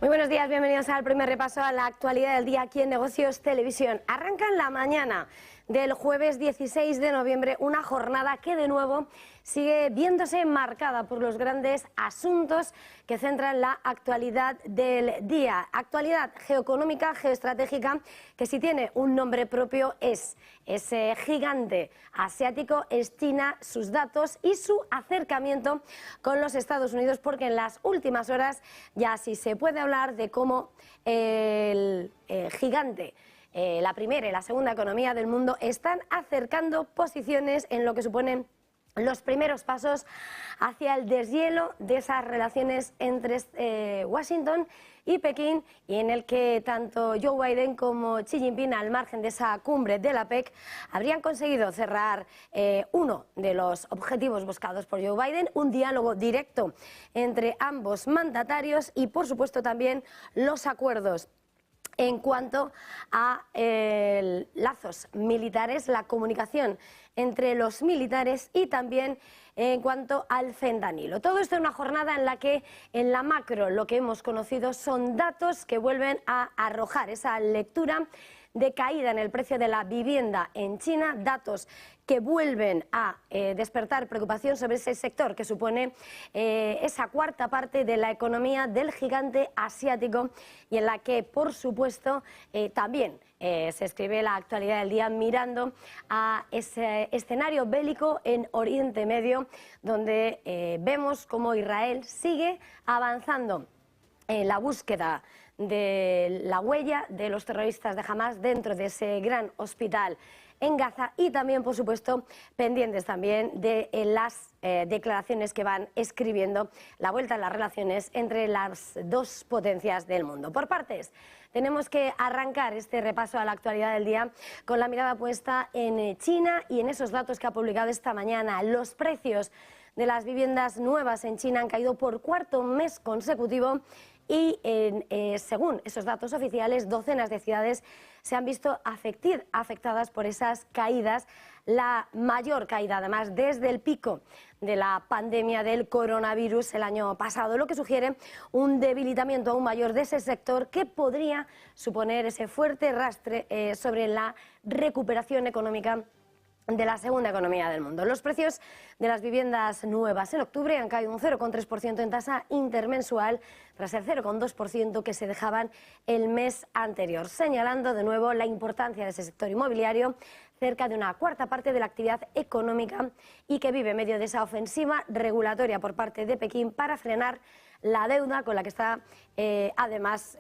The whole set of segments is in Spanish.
Muy buenos días, bienvenidos al primer repaso a la actualidad del día aquí en Negocios Televisión. Arranca en la mañana del jueves 16 de noviembre una jornada que de nuevo sigue viéndose marcada por los grandes asuntos que centran la actualidad del día. Actualidad geoeconómica, geoestratégica, que si tiene un nombre propio es ese gigante asiático, es China, sus datos y su acercamiento con los Estados Unidos, porque en las últimas horas ya sí se puede hablar de cómo el gigante, la primera y la segunda economía del mundo, están acercando posiciones en lo que suponen los primeros pasos hacia el deshielo de esas relaciones entre Washington y Pekín, y en el que tanto Joe Biden como Xi Jinping, al margen de esa cumbre de la PEC, habrían conseguido cerrar uno de los objetivos buscados por Joe Biden, un diálogo directo entre ambos mandatarios y, por supuesto, también los acuerdos en cuanto a lazos militares, la comunicación entre los militares y también en cuanto al fentanilo. Todo esto en una jornada en la que en la macro lo que hemos conocido son datos que vuelven a arrojar esa lectura de caída en el precio de la vivienda en China, datos que vuelven a despertar preocupación sobre ese sector que supone esa cuarta parte de la economía del gigante asiático, y en la que, por supuesto, también se escribe la actualidad del día mirando a ese escenario bélico en Oriente Medio, donde vemos cómo Israel sigue avanzando en la búsqueda de la huella de los terroristas de Hamas dentro de ese gran hospital en Gaza, y también, por supuesto, pendientes también de las declaraciones que van escribiendo la vuelta en las relaciones entre las dos potencias del mundo. Por partes, tenemos que arrancar este repaso a la actualidad del día con la mirada puesta en China y en esos datos que ha publicado esta mañana. Los precios de las viviendas nuevas en China han caído por cuarto mes consecutivo y según esos datos oficiales, docenas de ciudades se han visto afectadas por esas caídas, la mayor caída además desde el pico de la pandemia del coronavirus el año pasado, lo que sugiere un debilitamiento aún mayor de ese sector que podría suponer ese fuerte rastre sobre la recuperación económica de la segunda economía del mundo. Los precios de las viviendas nuevas en octubre han caído un 0,3% en tasa intermensual tras el 0,2% que se dejaban el mes anterior, señalando de nuevo la importancia de ese sector inmobiliario, cerca de una cuarta parte de la actividad económica, y que vive en medio de esa ofensiva regulatoria por parte de Pekín para frenar la deuda, con la que está además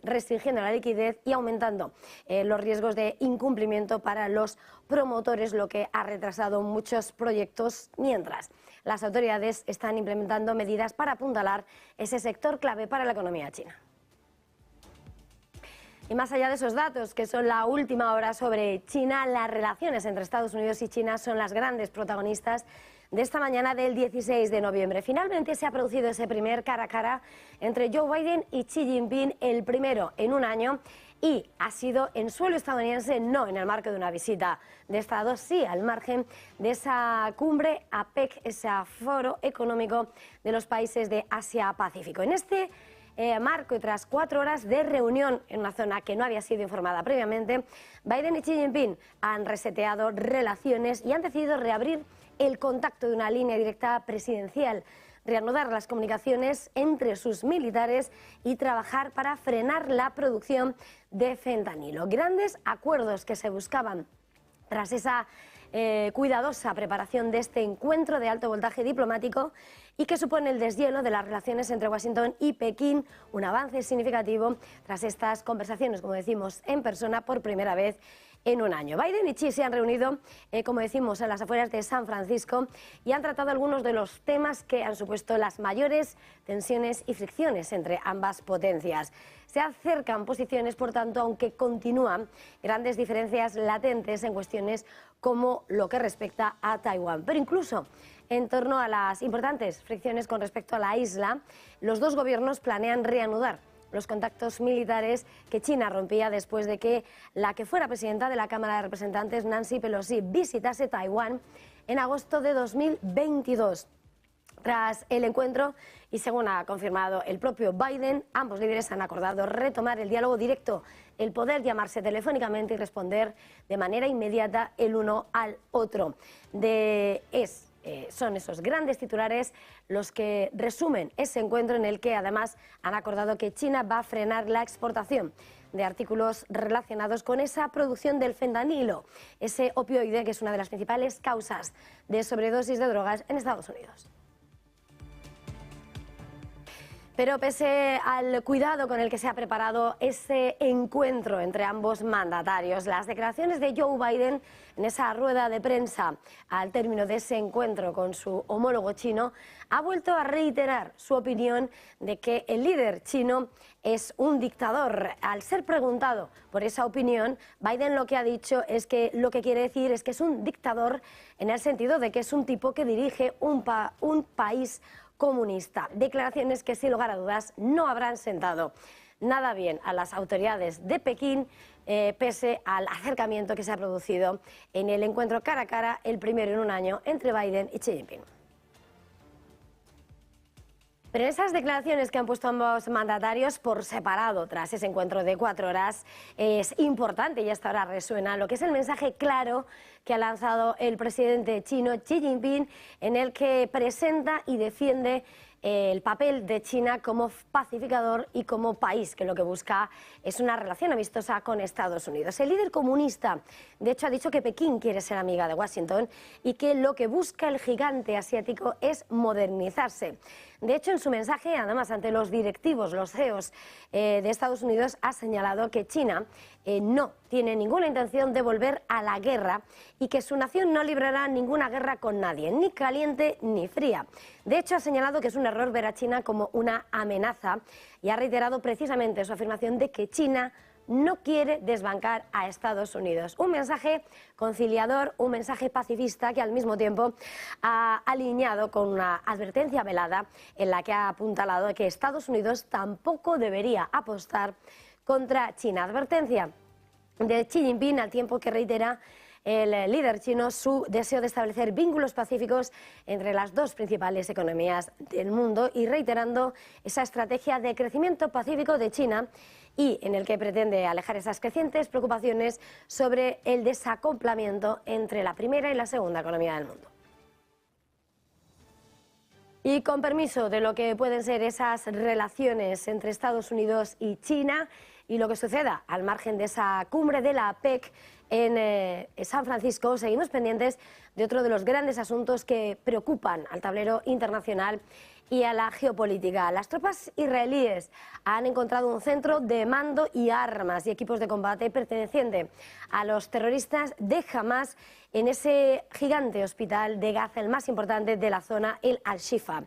restringiendo la liquidez y aumentando los riesgos de incumplimiento para los promotores, lo que ha retrasado muchos proyectos, mientras las autoridades están implementando medidas para apuntalar ese sector clave para la economía china. Y más allá de esos datos, que son la última hora sobre China, las relaciones entre Estados Unidos y China son las grandes protagonistas de esta mañana del 16 de noviembre. Finalmente se ha producido ese primer cara a cara entre Joe Biden y Xi Jinping, el primero en un año, y ha sido en suelo estadounidense, no en el marco de una visita de Estado, sí al margen de esa cumbre APEC, ese foro económico de los países de Asia-Pacífico. En este marco, y tras 4 horas de reunión en una zona que no había sido informada previamente, Biden y Xi Jinping han reseteado relaciones y han decidido reabrir el contacto de una línea directa presidencial, reanudar las comunicaciones entre sus militares y trabajar para frenar la producción de fentanilo. Grandes acuerdos que se buscaban tras esa cuidadosa preparación de este encuentro de alto voltaje diplomático, y que supone el deshielo de las relaciones entre Washington y Pekín, un avance significativo tras estas conversaciones, como decimos, en persona por primera vez en un año. Biden y Xi se han reunido, como decimos, en las afueras de San Francisco y han tratado algunos de los temas que han supuesto las mayores tensiones y fricciones entre ambas potencias. Se acercan posiciones, por tanto, aunque continúan grandes diferencias latentes en cuestiones como lo que respecta a Taiwán. Pero incluso en torno a las importantes fricciones con respecto a la isla, los dos gobiernos planean reanudar los contactos militares que China rompía después de que la que fuera presidenta de la Cámara de Representantes, Nancy Pelosi, visitase Taiwán en agosto de 2022. Tras el encuentro, y según ha confirmado el propio Biden, ambos líderes han acordado retomar el diálogo directo, el poder llamarse telefónicamente y responder de manera inmediata el uno al otro. Son esos grandes titulares los que resumen ese encuentro, en el que además han acordado que China va a frenar la exportación de artículos relacionados con esa producción del fentanilo, ese opioide que es una de las principales causas de sobredosis de drogas en Estados Unidos. Pero pese al cuidado con el que se ha preparado ese encuentro entre ambos mandatarios, las declaraciones de Joe Biden en esa rueda de prensa al término de ese encuentro con su homólogo chino ha vuelto a reiterar su opinión de que el líder chino es un dictador. Al ser preguntado por esa opinión, Biden lo que ha dicho es que lo que quiere decir es que es un dictador en el sentido de que es un tipo que dirige un país comunista. Declaraciones que, sin lugar a dudas, no habrán sentado nada bien a las autoridades de Pekín, pese al acercamiento que se ha producido en el encuentro cara a cara, el primero en un año, entre Biden y Xi Jinping. Pero en esas declaraciones que han puesto ambos mandatarios por separado tras ese encuentro de 4 horas, es importante, y hasta ahora resuena, lo que es el mensaje claro que ha lanzado el presidente chino Xi Jinping, en el que presenta y defiende el papel de China como pacificador y como país que lo que busca es una relación amistosa con Estados Unidos. El líder comunista, de hecho, ha dicho que Pekín quiere ser amiga de Washington y que lo que busca el gigante asiático es modernizarse. De hecho, en su mensaje, además, ante los directivos, los CEOs de Estados Unidos, ha señalado que China no tiene ninguna intención de volver a la guerra y que su nación no librará ninguna guerra con nadie, ni caliente ni fría. De hecho, ha señalado que es un error ver a China como una amenaza y ha reiterado precisamente su afirmación de que China no quiere desbancar a Estados Unidos. Un mensaje conciliador, un mensaje pacifista que al mismo tiempo ha alineado con una advertencia velada en la que ha apuntalado que Estados Unidos tampoco debería apostar contra China. Advertencia de Xi Jinping, al tiempo que reitera el líder chino su deseo de establecer vínculos pacíficos entre las dos principales economías del mundo y reiterando esa estrategia de crecimiento pacífico de China, y en el que pretende alejar esas crecientes preocupaciones sobre el desacoplamiento entre la primera y la segunda economía del mundo. Y con permiso de lo que pueden ser esas relaciones entre Estados Unidos y China y lo que suceda al margen de esa cumbre de la APEC en San Francisco, seguimos pendientes de otro de los grandes asuntos que preocupan al tablero internacional y a la geopolítica. Las tropas israelíes han encontrado un centro de mando y armas y equipos de combate perteneciente a los terroristas de Hamas en ese gigante hospital de Gaza, el más importante de la zona, el Al-Shifa.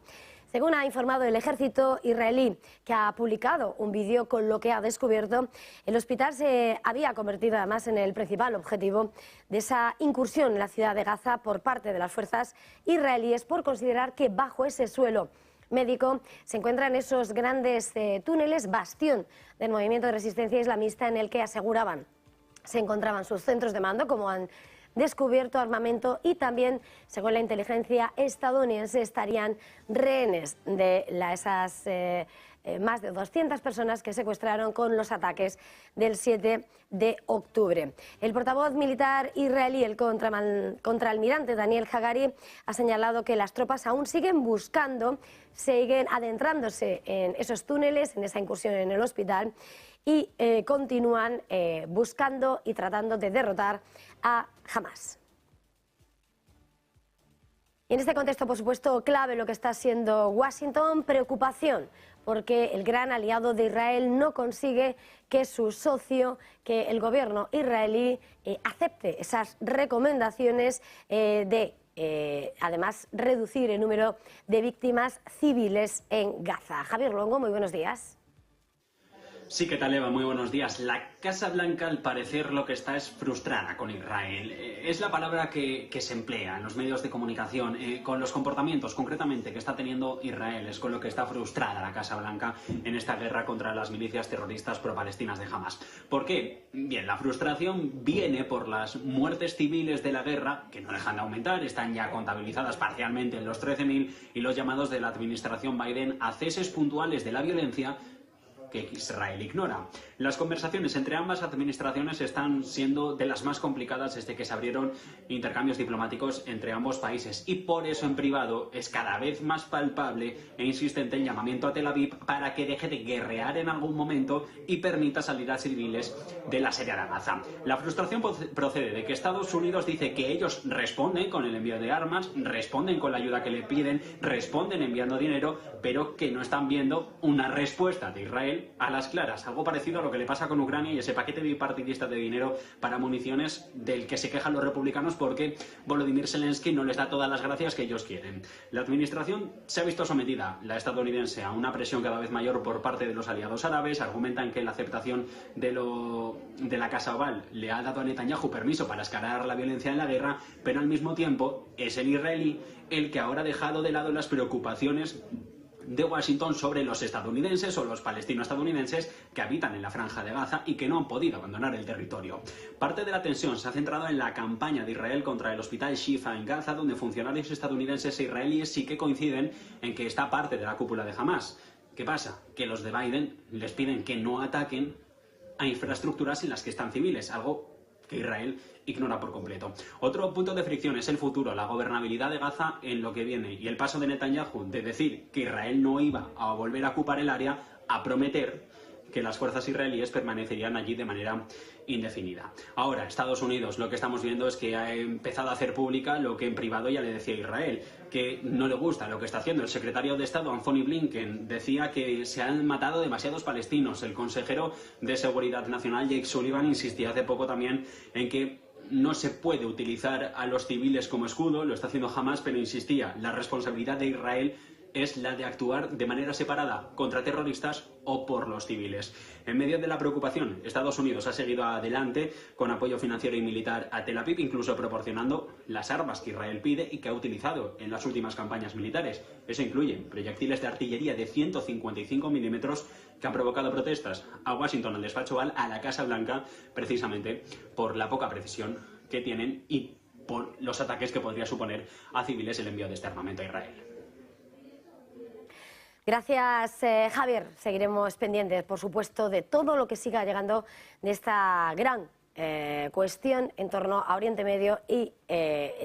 Según ha informado el ejército israelí, que ha publicado un vídeo con lo que ha descubierto, el hospital se había convertido además en el principal objetivo de esa incursión en la ciudad de Gaza por parte de las fuerzas israelíes, por considerar que bajo ese suelo médico se encuentran esos grandes túneles, bastión del movimiento de resistencia islamista, en el que aseguraban se encontraban sus centros de mando, como han descubierto armamento, y también, según la inteligencia estadounidense, estarían rehenes de esas más de 200 personas que secuestraron con los ataques del 7 de octubre. El portavoz militar israelí, el contraalmirante Daniel Hagari, ha señalado que las tropas aún siguen adentrándose en esos túneles, en esa incursión en el hospital, y continúan buscando y tratando de derrotar a Hamas. Y en este contexto, por supuesto, clave lo que está siendo Washington, preocupación porque el gran aliado de Israel no consigue que su socio, que el gobierno israelí, acepte esas recomendaciones además, reducir el número de víctimas civiles en Gaza. Javier Longo, muy buenos días. Sí, ¿qué tal, Eva? Muy buenos días. La Casa Blanca, al parecer, lo que está es frustrada con Israel. Es la palabra que se emplea en los medios de comunicación, con los comportamientos, concretamente, que está teniendo Israel. Es con lo que está frustrada la Casa Blanca en esta guerra contra las milicias terroristas pro-palestinas de Hamas. ¿Por qué? Bien, la frustración viene por las muertes civiles de la guerra, que no dejan de aumentar, están ya contabilizadas parcialmente en los 13.000, y los llamados de la administración Biden a ceses puntuales de la violencia que Israel ignora. Las conversaciones entre ambas administraciones están siendo de las más complicadas desde que se abrieron intercambios diplomáticos entre ambos países, y por eso en privado es cada vez más palpable e insistente el llamamiento a Tel Aviv para que deje de guerrear en algún momento y permita salir a civiles de la Sierra de Gaza. La frustración procede de que Estados Unidos dice que ellos responden con el envío de armas, responden con la ayuda que le piden, responden enviando dinero, pero que no están viendo una respuesta de Israel a las claras, algo parecido a lo que le pasa con Ucrania y ese paquete bipartidista de dinero para municiones del que se quejan los republicanos porque Volodymyr Zelensky no les da todas las gracias que ellos quieren. La administración se ha visto sometida, la estadounidense, a una presión cada vez mayor por parte de los aliados árabes. Argumentan que la aceptación de la Casa Oval le ha dado a Netanyahu permiso para escalar la violencia en la guerra, pero al mismo tiempo es el israelí el que ahora ha dejado de lado las preocupaciones de Washington sobre los estadounidenses o los palestino-estadounidenses que habitan en la Franja de Gaza y que no han podido abandonar el territorio. Parte de la tensión se ha centrado en la campaña de Israel contra el hospital Shifa en Gaza, donde funcionarios estadounidenses e israelíes sí que coinciden en que está parte de la cúpula de Hamas. ¿Qué pasa? Que los de Biden les piden que no ataquen a infraestructuras en las que están civiles, algo que Israel ignora por completo. Otro punto de fricción es el futuro, la gobernabilidad de Gaza en lo que viene, y el paso de Netanyahu de decir que Israel no iba a volver a ocupar el área a prometer que las fuerzas israelíes permanecerían allí de manera indefinida. Ahora, Estados Unidos, lo que estamos viendo es que ha empezado a hacer pública lo que en privado ya le decía a Israel, que no le gusta lo que está haciendo. El secretario de Estado, Anthony Blinken, decía que se han matado demasiados palestinos. El consejero de Seguridad Nacional, Jake Sullivan, insistía hace poco también en que no se puede utilizar a los civiles como escudo, lo está haciendo Hamas, pero insistía, la responsabilidad de Israel es la de actuar de manera separada contra terroristas o por los civiles. En medio de la preocupación, Estados Unidos ha seguido adelante con apoyo financiero y militar a Tel Aviv, incluso proporcionando las armas que Israel pide y que ha utilizado en las últimas campañas militares. Eso incluye proyectiles de artillería de 155 milímetros que han provocado protestas a Washington, al despacho Oval, a la Casa Blanca, precisamente por la poca precisión que tienen y por los ataques que podría suponer a civiles el envío de este armamento a Israel. Gracias, Javier. Seguiremos pendientes, por supuesto, de todo lo que siga llegando de esta gran cuestión en torno a Oriente Medio y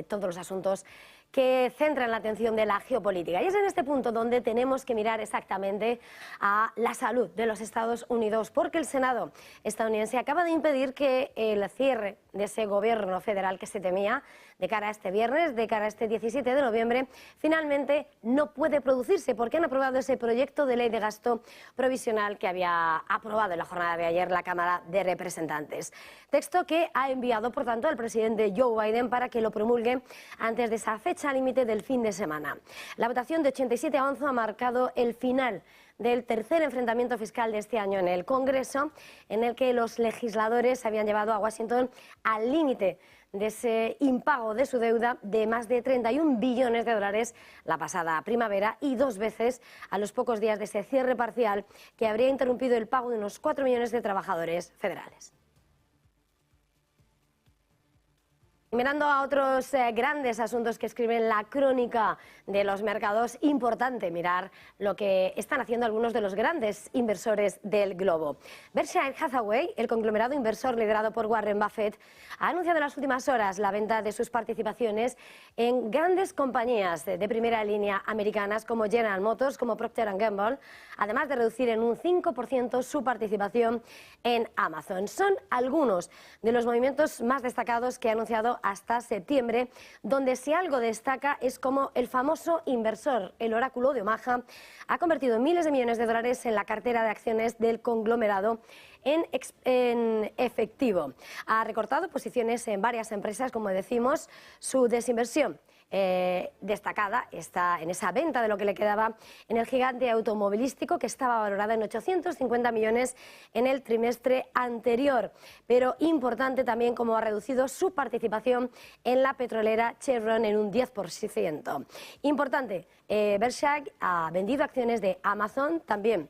todos los asuntos que centran la atención de la geopolítica. Y es en este punto donde tenemos que mirar exactamente a la salud de los Estados Unidos, porque el Senado estadounidense acaba de impedir que el cierre de ese gobierno federal que se temía de cara a este viernes, de cara a este 17 de noviembre, finalmente no puede producirse porque han aprobado ese proyecto de ley de gasto provisional que había aprobado en la jornada de ayer la Cámara de Representantes. Texto que ha enviado, por tanto, al presidente Joe Biden para que lo promulgue antes de esa fecha límite del fin de semana. La votación de 87 a 11 ha marcado el final del tercer enfrentamiento fiscal de este año en el Congreso, en el que los legisladores habían llevado a Washington al límite de ese impago de su deuda de más de 31 billones de dólares la pasada primavera y 2 veces a los pocos días de ese cierre parcial que habría interrumpido el pago de unos 4 millones de trabajadores federales. Mirando a otros grandes asuntos que escriben la crónica de los mercados, importante mirar lo que están haciendo algunos de los grandes inversores del globo. Berkshire Hathaway, el conglomerado inversor liderado por Warren Buffett, ha anunciado en las últimas horas la venta de sus participaciones en grandes compañías de primera línea americanas como General Motors, como Procter & Gamble, además de reducir en un 5% su participación en Amazon. Son algunos de los movimientos más destacados que ha anunciado hasta septiembre, donde si algo destaca es como el famoso inversor, el oráculo de Omaha, ha convertido miles de millones de dólares en la cartera de acciones del conglomerado en efectivo. Ha recortado posiciones en varias empresas, como decimos. Su desinversión destacada está en esa venta de lo que le quedaba en el gigante automovilístico, que estaba valorada en 850 millones en el trimestre anterior. Pero importante también cómo ha reducido su participación en la petrolera Chevron en un 10%. Importante, Berkshire ha vendido acciones de Amazon, también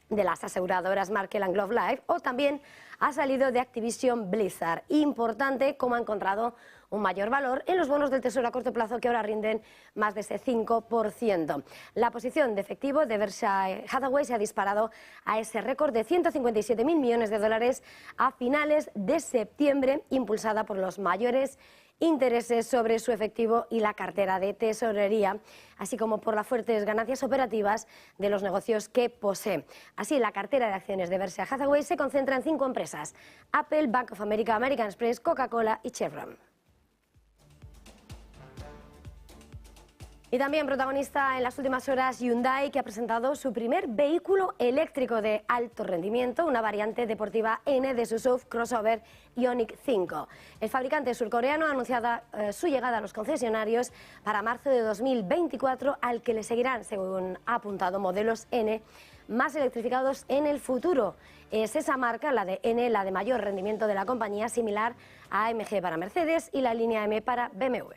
de las aseguradoras Markel & Glove Life, o también ha salido de Activision Blizzard. Importante cómo ha encontrado un mayor valor en los bonos del Tesoro a corto plazo, que ahora rinden más de ese 5%. La posición de efectivo de Berkshire Hathaway se ha disparado a ese récord de 157.000 millones de dólares a finales de septiembre, impulsada por los mayores intereses sobre su efectivo y la cartera de tesorería, así como por las fuertes ganancias operativas de los negocios que posee. Así, la cartera de acciones de Berkshire Hathaway se concentra en 5 empresas: Apple, Bank of America, American Express, Coca-Cola y Chevron. Y también protagonista en las últimas horas Hyundai, que ha presentado su primer vehículo eléctrico de alto rendimiento, una variante deportiva N de su SUV crossover Ioniq 5. El fabricante surcoreano ha anunciado su llegada a los concesionarios para marzo de 2024, al que le seguirán, según ha apuntado, modelos N más electrificados en el futuro. Es esa marca, la de N, la de mayor rendimiento de la compañía, similar a AMG para Mercedes y la línea M para BMW.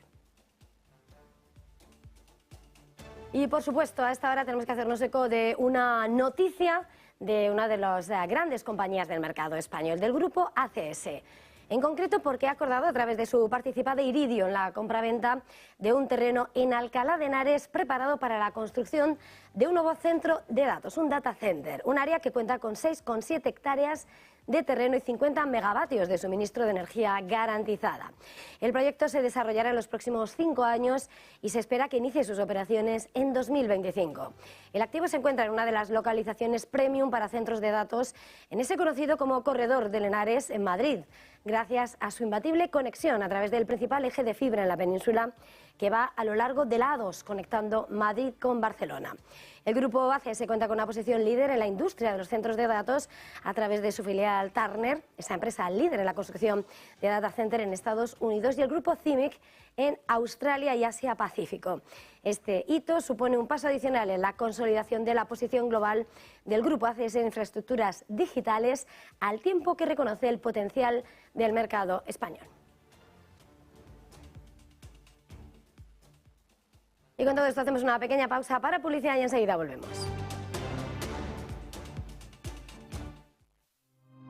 Y por supuesto, a esta hora tenemos que hacernos eco de una noticia de una de las grandes compañías del mercado español, del grupo ACS. En concreto, porque ha acordado a través de su participada Iridium la compraventa de un terreno en Alcalá de Henares preparado para la construcción de un nuevo centro de datos, un data center, un área que cuenta con 6,7 hectáreas de terreno y 50 megavatios de suministro de energía garantizada. El proyecto se desarrollará en los próximos 5 años y se espera que inicie sus operaciones en 2025. El activo se encuentra en una de las localizaciones premium para centros de datos en ese conocido como Corredor del Henares en Madrid, gracias a su imbatible conexión a través del principal eje de fibra en la península, que va a lo largo de la A2, conectando Madrid con Barcelona. El grupo ACS cuenta con una posición líder en la industria de los centros de datos a través de su filial Turner, esa empresa líder en la construcción de data center en Estados Unidos, y el grupo CIMIC en Australia y Asia Pacífico. Este hito supone un paso adicional en la consolidación de la posición global del grupo ACS en infraestructuras digitales, al tiempo que reconoce el potencial del mercado español. Y con todo esto hacemos una pequeña pausa para publicidad y enseguida volvemos.